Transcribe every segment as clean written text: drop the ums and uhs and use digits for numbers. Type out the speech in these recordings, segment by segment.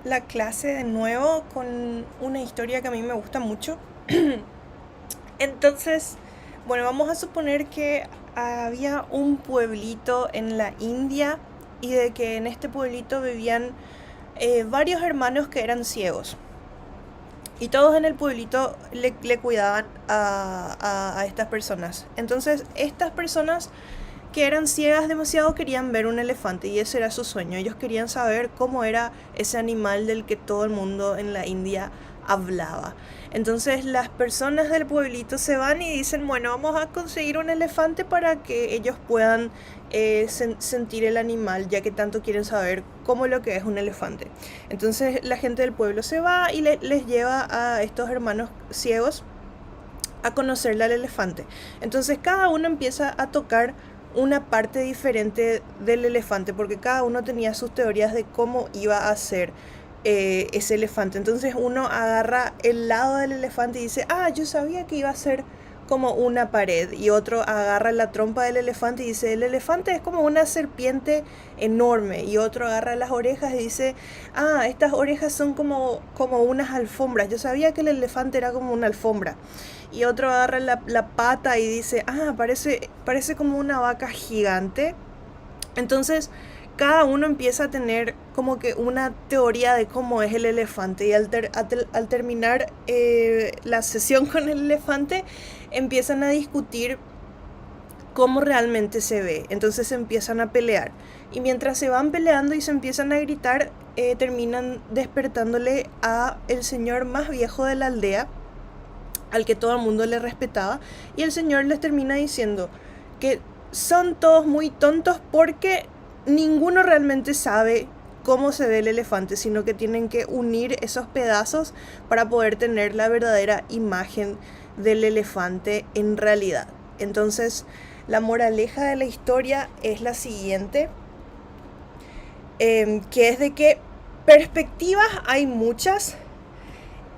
la clase de nuevo con una historia que a mí me gusta mucho. Entonces, bueno, vamos a suponer que había un pueblito en la India y de que en este pueblito vivían varios hermanos que eran ciegos. Y todos en el pueblito le cuidaban a estas personas. Entonces, estas personas que eran ciegas demasiado querían ver un elefante y ese era su sueño. Ellos querían saber cómo era ese animal del que todo el mundo en la India hablaba. Entonces las personas del pueblito se van y dicen, bueno, vamos a conseguir un elefante para que ellos puedan sentir el animal, ya que tanto quieren saber cómo lo que es un elefante. Entonces la gente del pueblo se va y les lleva a estos hermanos ciegos a conocerle al elefante. Entonces cada uno empieza a tocar una parte diferente del elefante, porque cada uno tenía sus teorías de cómo iba a ser ese elefante. Entonces uno agarra el lado del elefante y dice, ah, yo sabía que iba a ser como una pared, y otro agarra la trompa del elefante y dice, el elefante es como una serpiente enorme, y otro agarra las orejas y dice, ah, estas orejas son como unas alfombras, yo sabía que el elefante era como una alfombra, y otro agarra la pata y dice, ah, parece como una vaca gigante. Entonces cada uno empieza a tener como que una teoría de cómo es el elefante, y al terminar la sesión con el elefante empiezan a discutir cómo realmente se ve. Entonces se empiezan a pelear, y mientras se van peleando y se empiezan a gritar, terminan despertándole a el señor más viejo de la aldea, al que todo el mundo le respetaba, y el señor les termina diciendo que son todos muy tontos porque ninguno realmente sabe cómo se ve el elefante, sino que tienen que unir esos pedazos para poder tener la verdadera imagen del elefante en realidad. Entonces, la moraleja de la historia es la siguiente, que es de que perspectivas hay muchas,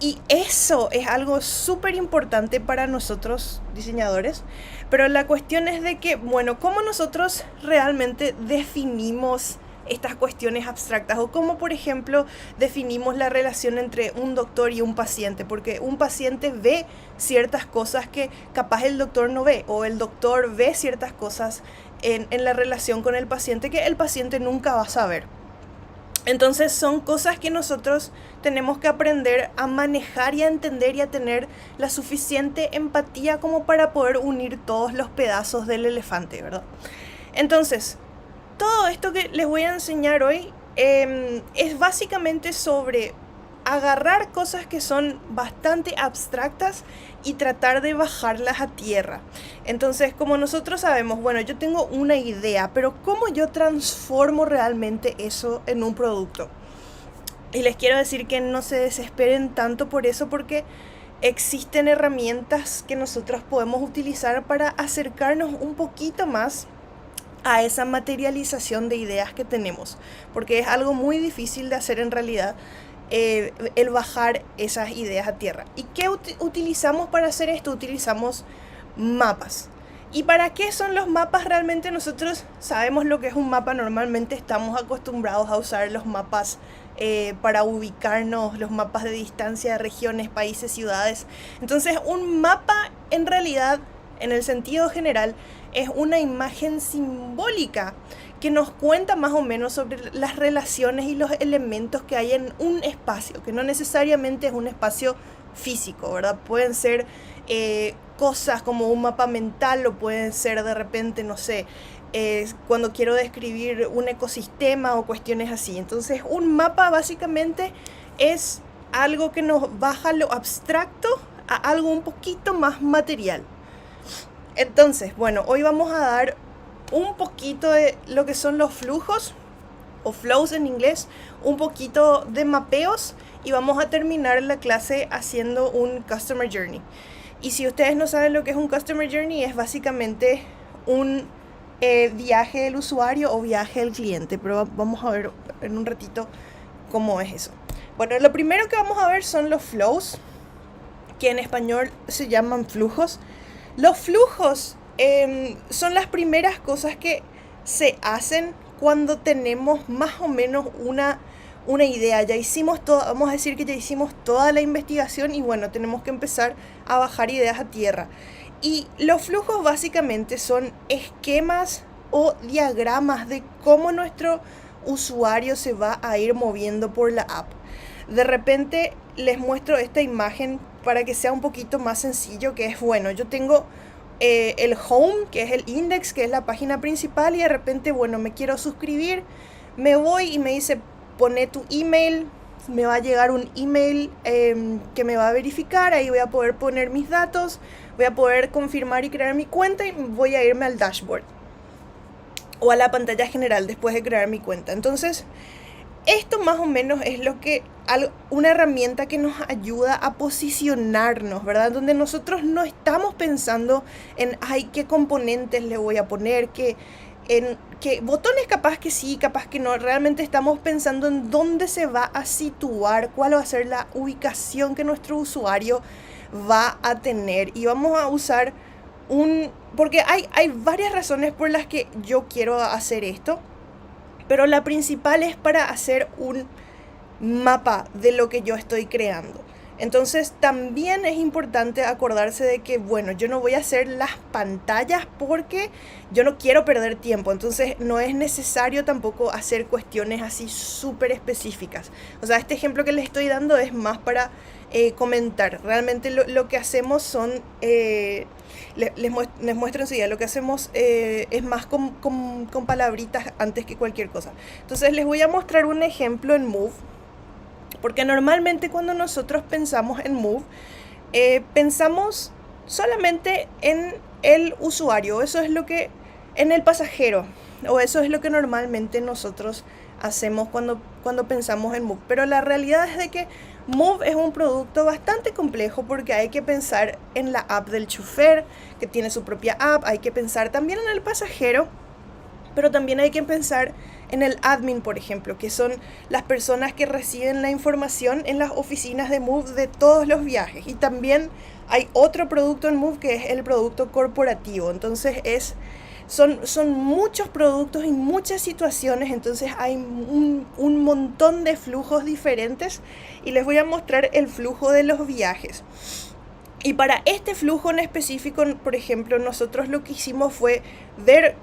y eso es algo súper importante para nosotros diseñadores, pero la cuestión es de que, bueno, ¿cómo nosotros realmente definimos estas cuestiones abstractas? O cómo, por ejemplo, definimos la relación entre un doctor y un paciente, porque un paciente ve ciertas cosas que capaz el doctor no ve, o el doctor ve ciertas cosas en la relación con el paciente que el paciente nunca va a saber. Entonces son cosas que nosotros tenemos que aprender a manejar y a entender, y a tener la suficiente empatía como para poder unir todos los pedazos del elefante, ¿verdad? Entonces, todo esto que les voy a enseñar hoy es básicamente sobre agarrar cosas que son bastante abstractas y tratar de bajarlas a tierra. Entonces, como nosotros sabemos, bueno, yo tengo una idea, pero ¿cómo yo transformo realmente eso en un producto? Y les quiero decir que no se desesperen tanto por eso, porque existen herramientas que nosotros podemos utilizar para acercarnos un poquito más a esa materialización de ideas que tenemos, porque es algo muy difícil de hacer en realidad, el bajar esas ideas a tierra. ¿Y qué utilizamos para hacer esto? Utilizamos mapas. ¿Y para qué son los mapas? Realmente nosotros sabemos lo que es un mapa. Normalmente estamos acostumbrados a usar los mapas para ubicarnos, los mapas de distancia de regiones, países, ciudades. Entonces un mapa en realidad, en el sentido general, es una imagen simbólica que nos cuenta más o menos sobre las relaciones y los elementos que hay en un espacio, que no necesariamente es un espacio físico, ¿verdad? Pueden ser cosas como un mapa mental, o pueden ser de repente, no sé, cuando quiero describir un ecosistema o cuestiones así. Entonces un mapa básicamente es algo que nos baja lo abstracto a algo un poquito más material. Entonces, bueno, hoy vamos a dar un poquito de lo que son los flujos, o flows en inglés, un poquito de mapeos, y vamos a terminar la clase haciendo un Customer Journey. Y si ustedes no saben lo que es un Customer Journey, es básicamente un viaje del usuario o viaje del cliente, pero vamos a ver en un ratito cómo es eso. Bueno, lo primero que vamos a ver son los flows, que en español se llaman flujos. Los flujos son las primeras cosas que se hacen cuando tenemos más o menos una idea, ya hicimos todo, vamos a decir que ya hicimos toda la investigación y bueno, tenemos que empezar a bajar ideas a tierra. Y los flujos básicamente son esquemas o diagramas de cómo nuestro usuario se va a ir moviendo por la app. De repente les muestro esta imagen para que sea un poquito más sencillo, que es bueno, yo tengo el home, que es el index, que es la página principal, y de repente, bueno, me quiero suscribir, me voy y me dice, pone tu email, me va a llegar un email que me va a verificar, ahí voy a poder poner mis datos, voy a poder confirmar y crear mi cuenta y voy a irme al dashboard o a la pantalla general después de crear mi cuenta. Entonces, esto más o menos es una herramienta que nos ayuda a posicionarnos, ¿verdad? Donde nosotros no estamos pensando en, ay, qué componentes le voy a poner, qué botones capaz que sí, capaz que no. Realmente estamos pensando en dónde se va a situar, cuál va a ser la ubicación que nuestro usuario va a tener. Y vamos a usar porque hay varias razones por las que yo quiero hacer esto. Pero la principal es para hacer un mapa de lo que yo estoy creando. Entonces también es importante acordarse de que, bueno, yo no voy a hacer las pantallas porque yo no quiero perder tiempo. Entonces no es necesario tampoco hacer cuestiones así súper específicas. O sea, este ejemplo que les estoy dando es más para comentar. Realmente lo que hacemos son... les muestro enseguida, lo que hacemos es más con palabritas antes que cualquier cosa. Entonces les voy a mostrar un ejemplo en Move, porque normalmente cuando nosotros pensamos en Move, pensamos solamente en el usuario, eso es lo que, en el pasajero, o eso es lo que normalmente nosotros hacemos cuando pensamos en Move. Pero la realidad es de que Move es un producto bastante complejo porque hay que pensar en la app del chofer, que tiene su propia app, hay que pensar también en el pasajero, pero también hay que pensar en el admin, por ejemplo, que son las personas que reciben la información en las oficinas de Move de todos los viajes. Y también hay otro producto en Move que es el producto corporativo. Entonces son muchos productos y muchas situaciones, entonces hay un montón de flujos diferentes y les voy a mostrar el flujo de los viajes. Y para este flujo en específico, por ejemplo, nosotros lo que hicimos fue ver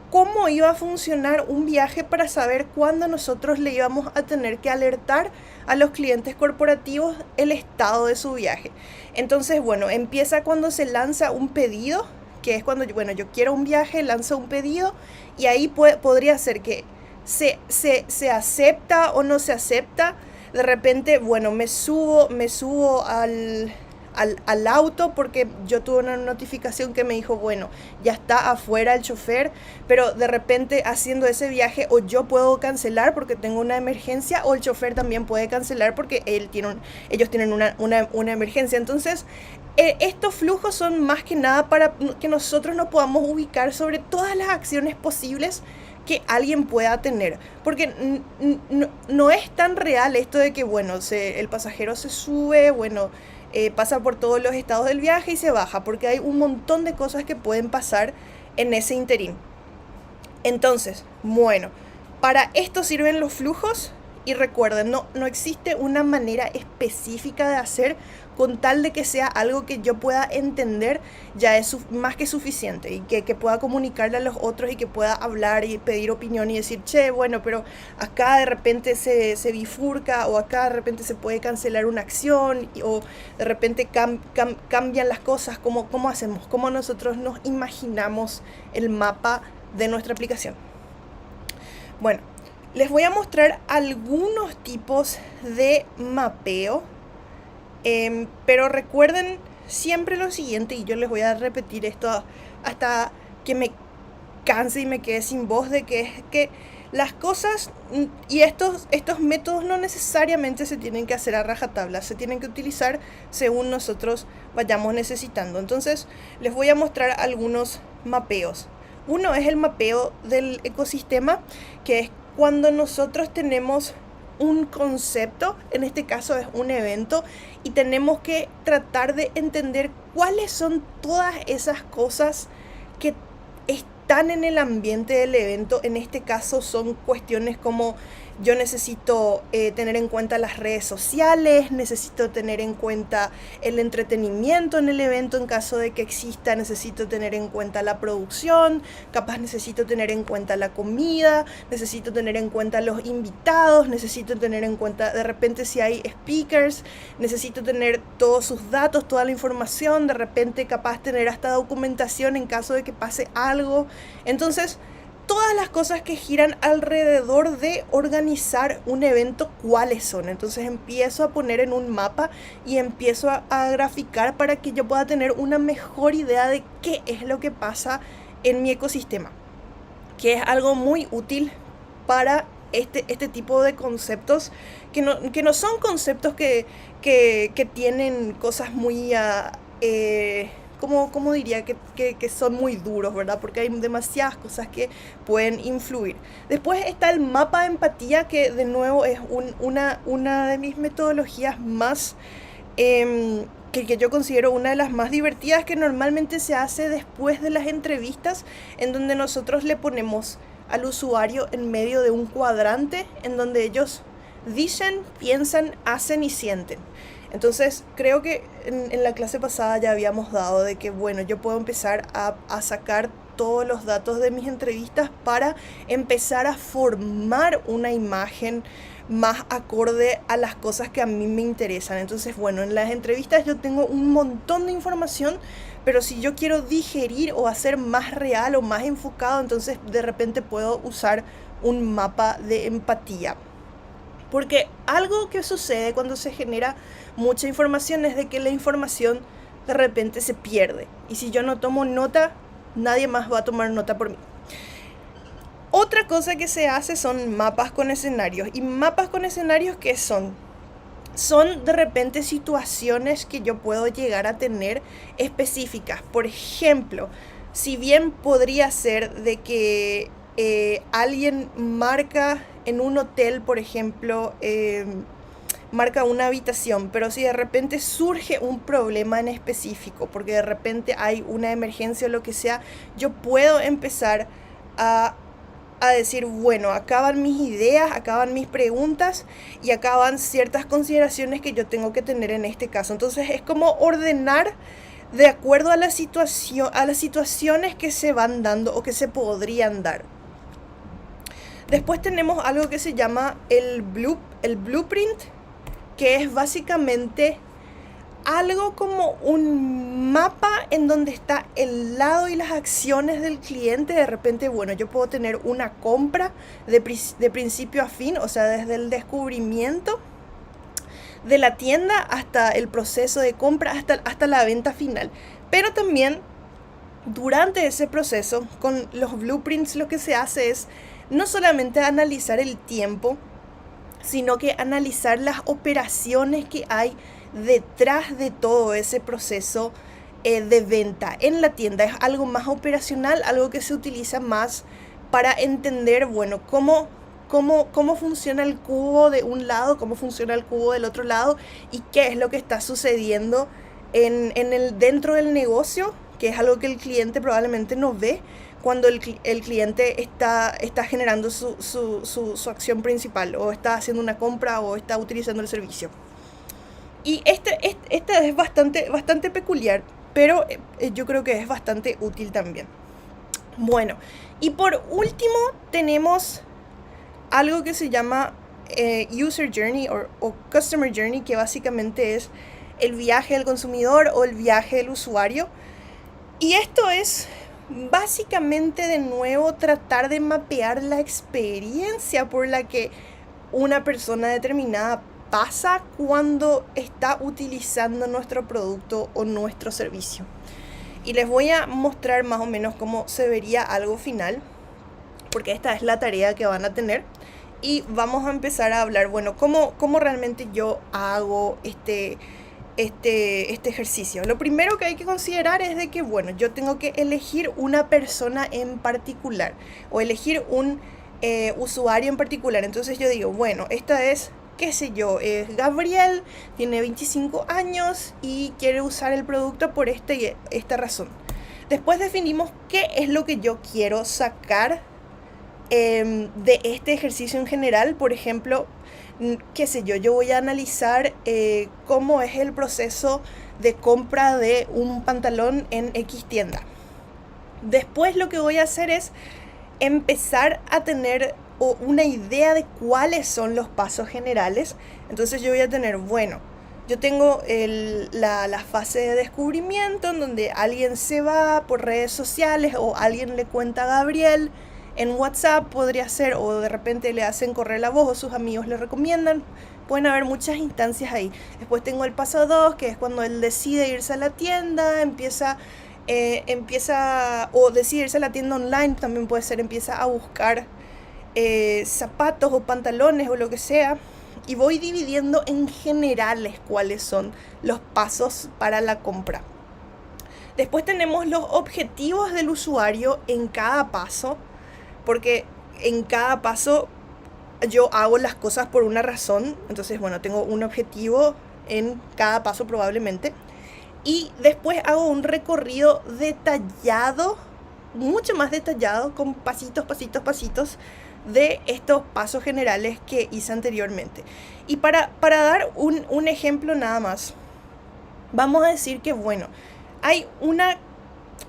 cómo iba a funcionar un viaje para saber cuándo nosotros le íbamos a tener que alertar a los clientes corporativos el estado de su viaje. Entonces, bueno, empieza cuando se lanza un pedido, que es cuando, bueno, yo quiero un viaje, lanzo un pedido y ahí podría ser que se acepta o no se acepta. De repente, bueno, me subo al auto porque yo tuve una notificación que me dijo, bueno, ya está afuera el chofer, pero de repente haciendo ese viaje o yo puedo cancelar porque tengo una emergencia o el chofer también puede cancelar porque ellos tienen una emergencia. Entonces, estos flujos son más que nada para que nosotros nos podamos ubicar sobre todas las acciones posibles que alguien pueda tener, porque no es tan real esto de que, bueno, el pasajero se sube, bueno, pasa por todos los estados del viaje y se baja, porque hay un montón de cosas que pueden pasar en ese interín. Entonces, bueno, para esto sirven los flujos y recuerden, no existe una manera específica de hacer, con tal de que sea algo que yo pueda entender, ya es más que suficiente, y que pueda comunicarle a los otros y que pueda hablar y pedir opinión y decir, che, bueno, pero acá de repente se bifurca, o acá de repente se puede cancelar una acción, o de repente cambian las cosas. ¿Cómo hacemos? ¿Cómo nosotros nos imaginamos el mapa de nuestra aplicación? Bueno, les voy a mostrar algunos tipos de mapeo. Pero recuerden siempre lo siguiente, y yo les voy a repetir esto hasta que me canse y me quede sin voz, de que es que las cosas y estos métodos no necesariamente se tienen que hacer a rajatabla, se tienen que utilizar según nosotros vayamos necesitando. Entonces les voy a mostrar algunos mapeos. Uno es el mapeo del ecosistema, que es cuando nosotros tenemos un concepto, en este caso es un evento, y tenemos que tratar de entender cuáles son todas esas cosas que están en el ambiente del evento. En este caso son cuestiones como yo necesito tener en cuenta las redes sociales, necesito tener en cuenta el entretenimiento en el evento en caso de que exista, necesito tener en cuenta la producción, capaz necesito tener en cuenta la comida, necesito tener en cuenta los invitados, necesito tener en cuenta de repente si hay speakers, necesito tener todos sus datos, toda la información, de repente capaz tener hasta documentación en caso de que pase algo. Entonces, todas las cosas que giran alrededor de organizar un evento, ¿cuáles son? Entonces empiezo a poner en un mapa y empiezo a graficar para que yo pueda tener una mejor idea de qué es lo que pasa en mi ecosistema, que es algo muy útil para este tipo de conceptos, que no son conceptos que tienen cosas muy... como diría que son muy duros, ¿verdad? Porque hay demasiadas cosas que pueden influir. Después está el mapa de empatía, que de nuevo es una de mis metodologías más, que yo considero una de las más divertidas, que normalmente se hace después de las entrevistas, en donde nosotros le ponemos al usuario en medio de un cuadrante, en donde ellos dicen, piensan, hacen y sienten. Entonces, creo que en la clase pasada ya habíamos dado de que, bueno, yo puedo empezar a sacar todos los datos de mis entrevistas para empezar a formar una imagen más acorde a las cosas que a mí me interesan. Entonces, bueno, en las entrevistas yo tengo un montón de información, pero si yo quiero digerir o hacer más real o más enfocado, entonces de repente puedo usar un mapa de empatía. Porque algo que sucede cuando se genera mucha información es de que la información de repente se pierde. Y si yo no tomo nota, nadie más va a tomar nota por mí. Otra cosa que se hace son mapas con escenarios. ¿Y mapas con escenarios qué son? Son de repente situaciones que yo puedo llegar a tener específicas. Por ejemplo, si bien podría ser de que alguien marca en un hotel, por ejemplo, marca una habitación, pero si de repente surge un problema en específico, porque de repente hay una emergencia o lo que sea, yo puedo empezar a decir, bueno, acá van mis ideas, acá van mis preguntas y acá van ciertas consideraciones que yo tengo que tener en este caso. Entonces es como ordenar de acuerdo a la situación, a las situaciones que se van dando o que se podrían dar. Después tenemos algo que se llama el blueprint, que es básicamente algo como un mapa en donde está el lado y las acciones del cliente. De repente, bueno, yo puedo tener una compra de principio a fin, o sea, desde el descubrimiento de la tienda hasta el proceso de compra, hasta la venta final. Pero también durante ese proceso, con los blueprints, lo que se hace es no solamente analizar el tiempo, sino que analizar las operaciones que hay detrás de todo ese proceso de venta en la tienda. Es algo más operacional, algo que se utiliza más para entender, bueno, cómo funciona el cubo de un lado, cómo funciona el cubo del otro lado y qué es lo que está sucediendo dentro del negocio, que es algo que el cliente probablemente no ve cuando el cliente está generando su acción principal, o está haciendo una compra o está utilizando el servicio. Y esta es bastante peculiar, pero yo creo que es bastante útil también. Bueno, y por último tenemos algo que se llama User Journey o Customer Journey, que básicamente es el viaje del consumidor o el viaje del usuario. Y esto es básicamente, de nuevo, tratar de mapear la experiencia por la que una persona determinada pasa cuando está utilizando nuestro producto o nuestro servicio. Y les voy a mostrar más o menos cómo se vería algo final, porque esta es la tarea que van a tener. Y vamos a empezar a hablar, bueno, cómo realmente yo hago este ejercicio. Lo primero que hay que considerar es de que, bueno, yo tengo que elegir una persona en particular o elegir un usuario en particular. Entonces yo digo, bueno, esta es, qué sé yo, es Gabriel, tiene 25 años y quiere usar el producto por esta razón. Después definimos qué es lo que yo quiero sacar de este ejercicio en general. Por ejemplo, qué sé yo voy a analizar cómo es el proceso de compra de un pantalón en X tienda. Después lo que voy a hacer es empezar a tener una idea de cuáles son los pasos generales. Entonces yo voy a tener, bueno, yo tengo la fase de descubrimiento en donde alguien se va por redes sociales o alguien le cuenta a Gabriel en WhatsApp, podría ser, o de repente le hacen correr la voz o sus amigos le recomiendan. Pueden haber muchas instancias ahí. Después tengo el paso 2, que es cuando él decide irse a la tienda, empieza o decide irse a la tienda online, también puede ser, empieza a buscar zapatos o pantalones o lo que sea. Y voy dividiendo en generales cuáles son los pasos para la compra. Después tenemos los objetivos del usuario en cada paso, porque en cada paso yo hago las cosas por una razón. Entonces, bueno, tengo un objetivo en cada paso probablemente. Y después hago un recorrido detallado, mucho más detallado, con pasitos de estos pasos generales que hice anteriormente. Y para dar un ejemplo nada más, vamos a decir que, bueno, hay una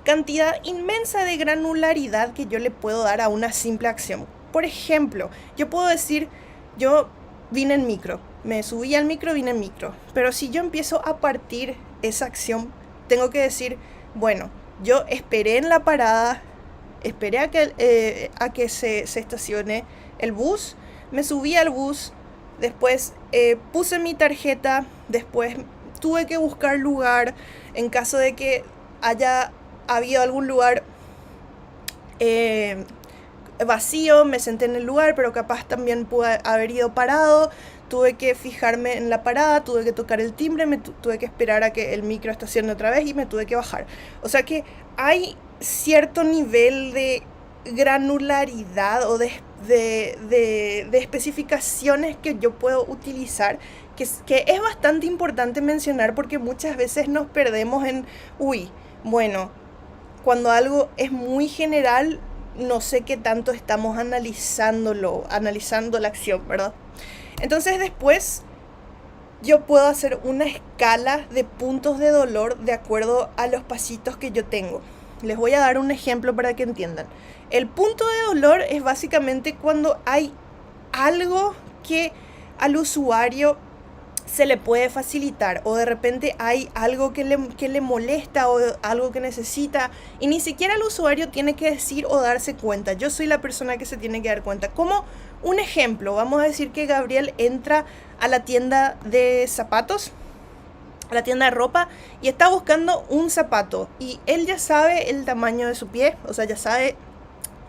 cantidad inmensa de granularidad que yo le puedo dar a una simple acción. Por ejemplo, yo puedo decir, yo vine en micro, me subí al micro, vine en micro. Pero si yo empiezo a partir esa acción, tengo que decir, bueno, yo esperé en la parada, esperé a que se estacione el bus, me subí al bus, después puse mi tarjeta, después tuve que buscar lugar en caso de que haya habido algún lugar vacío, me senté en el lugar, pero capaz también pude haber ido parado, tuve que fijarme en la parada, tuve que tocar el timbre, tuve que esperar a que el micro estacione otra vez y me tuve que bajar. O sea que hay cierto nivel de granularidad o de especificaciones que yo puedo utilizar, que es bastante importante mencionar, porque muchas veces nos perdemos en, bueno, cuando algo es muy general, no sé qué tanto estamos analizando la acción, ¿verdad? Entonces después yo puedo hacer una escala de puntos de dolor de acuerdo a los pasitos que yo tengo. Les voy a dar un ejemplo para que entiendan. El punto de dolor es básicamente cuando hay algo que al usuario se le puede facilitar, o de repente hay algo que le molesta o algo que necesita y ni siquiera el usuario tiene que decir o darse cuenta. Yo soy la persona que se tiene que dar cuenta. Como un ejemplo, vamos a decir que Gabriel entra a la tienda de zapatos, a la tienda de ropa, y está buscando un zapato y él ya sabe el tamaño de su pie, o sea, ya sabe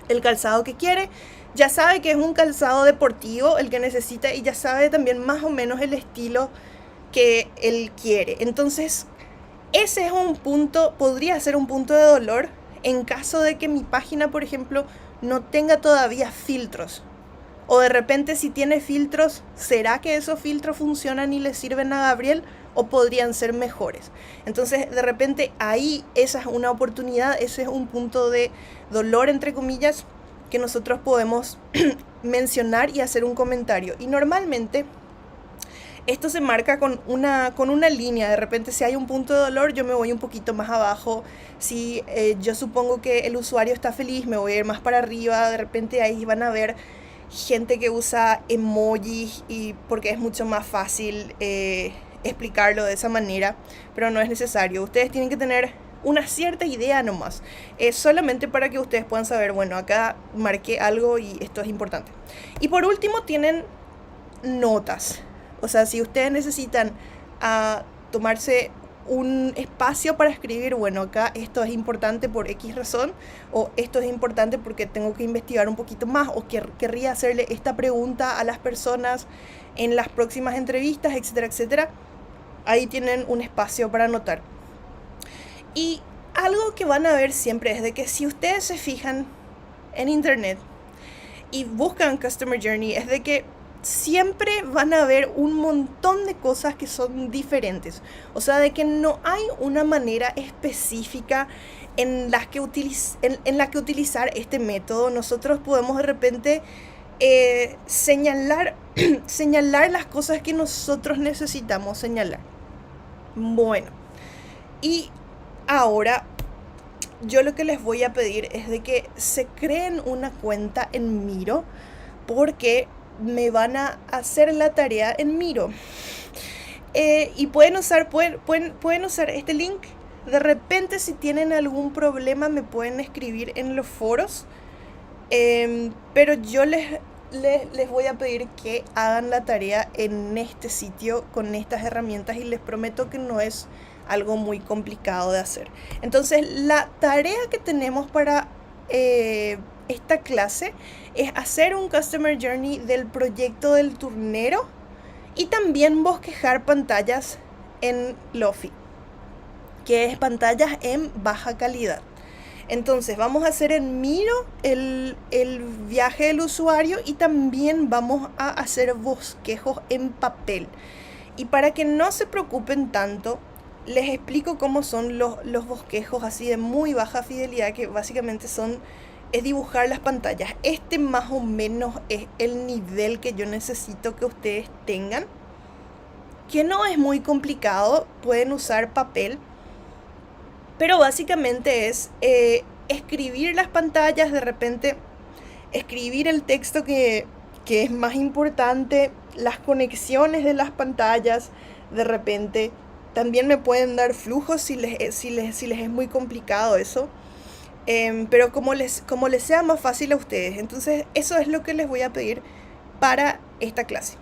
el calzado que quiere, ya sabe que es un calzado deportivo el que necesita y ya sabe también más o menos el estilo que él quiere. Entonces, ese es un punto, podría ser un punto de dolor en caso de que mi página, por ejemplo, no tenga todavía filtros. O de repente, si tiene filtros, ¿será que esos filtros funcionan y le sirven a Gabriel? ¿O podrían ser mejores? Entonces, de repente, ahí esa es una oportunidad, ese es un punto de dolor, entre comillas, que nosotros podemos mencionar y hacer un comentario. Y normalmente esto se marca con una línea. De repente, si hay un punto de dolor, yo me voy un poquito más abajo. Si yo supongo que el usuario está feliz, me voy a ir más para arriba. De repente ahí van a ver gente que usa emojis, y porque es mucho más fácil explicarlo de esa manera, pero no es necesario. Ustedes tienen que tener una cierta idea nomás, solamente para que ustedes puedan saber, bueno, acá marqué algo y esto es importante. Y por último tienen notas. O sea, si ustedes necesitan tomarse un espacio para escribir, bueno, acá esto es importante por X razón, o esto es importante porque tengo que investigar un poquito más, o querría hacerle esta pregunta a las personas en las próximas entrevistas, etcétera, etcétera. Ahí tienen un espacio para anotar. Y algo que van a ver siempre es de que si ustedes se fijan en internet y buscan Customer Journey, es de que siempre van a haber un montón de cosas que son diferentes. O sea, de que no hay una manera específica en la que, en la que utilizar este método. Nosotros podemos de repente señalar, señalar las cosas que nosotros necesitamos señalar. Bueno, y ahora yo lo que les voy a pedir es de que se creen una cuenta en Miro, porque me van a hacer la tarea en Miro. Y pueden usar este link. De repente, si tienen algún problema, me pueden escribir en los foros. Pero yo les voy a pedir que hagan la tarea en este sitio con estas herramientas, y les prometo que no es algo muy complicado de hacer. Entonces, la tarea que tenemos para esta clase es hacer un Customer Journey del proyecto del turnero y también bosquejar pantallas en Lofi, que es pantallas en baja calidad. Entonces vamos a hacer en Miro el viaje del usuario, y también vamos a hacer bosquejos en papel. Y para que no se preocupen tanto, les explico cómo son los bosquejos así de muy baja fidelidad, que básicamente es dibujar las pantallas. Este más o menos es el nivel que yo necesito que ustedes tengan, que no es muy complicado. Pueden usar papel, pero básicamente es escribir las pantallas, de repente escribir el texto que es más importante, las conexiones de las pantallas. De repente también me pueden dar flujos si les es muy complicado eso. Pero como les sea más fácil a ustedes. Entonces eso es lo que les voy a pedir para esta clase.